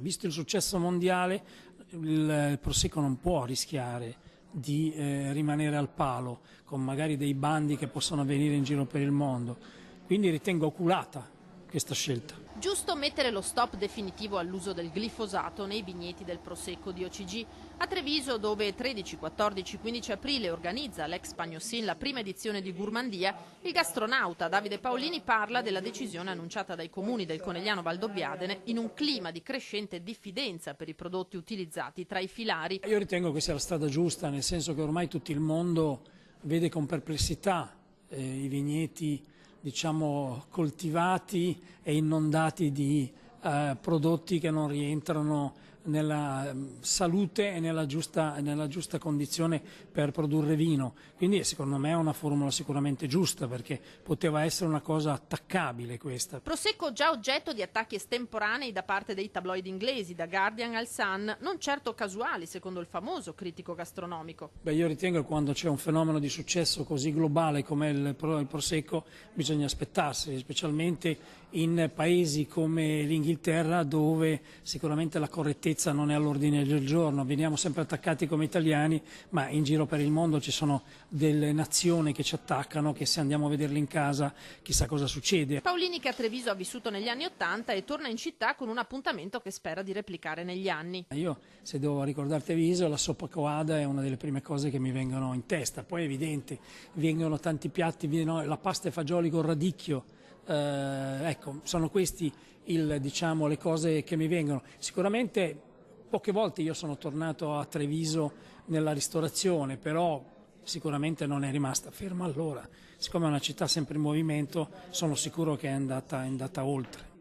Visto il successo mondiale, il Prosecco non può rischiare di rimanere al palo con magari dei bandi che possono avvenire in giro per il mondo. Quindi ritengo oculata questa scelta. Giusto mettere lo stop definitivo all'uso del glifosato nei vigneti del Prosecco di OCG. A Treviso, dove 13, 14, 15 aprile organizza l'ex Pagnosin la prima edizione di Gourmandia, il gastronauta Davide Paolini parla della decisione annunciata dai comuni del Conegliano Valdobbiadene in un clima di crescente diffidenza per i prodotti utilizzati tra i filari. Io ritengo che sia la strada giusta, nel senso che ormai tutto il mondo vede con perplessità i vigneti, diciamo, coltivati e inondati di prodotti che non rientrano nella salute e nella giusta condizione per produrre vino. Quindi secondo me è una formula sicuramente giusta, perché poteva essere una cosa attaccabile questa. Prosecco già oggetto di attacchi estemporanei da parte dei tabloid inglesi, da Guardian al Sun, non certo casuali secondo il famoso critico gastronomico. Io ritengo che quando c'è un fenomeno di successo così globale come il Prosecco bisogna aspettarsi, specialmente in paesi come l'Inghilterra, dove sicuramente la correttezza non è all'ordine del giorno. Veniamo sempre attaccati come italiani, ma in giro per il mondo ci sono delle nazioni che ci attaccano, che se andiamo a vederle in casa chissà cosa succede. Paolini, che a Treviso ha vissuto negli anni '80 e torna in città con un appuntamento che spera di replicare negli anni. Io, se devo ricordare Treviso, la soppa coada è una delle prime cose che mi vengono in testa. Poi è evidente, vengono tanti piatti, la pasta e fagioli con radicchio. Ecco, sono questi diciamo, le cose che mi vengono. Sicuramente poche volte io sono tornato a Treviso nella ristorazione, però sicuramente non è rimasta ferma allora. Siccome è una città sempre in movimento, sono sicuro che è andata oltre.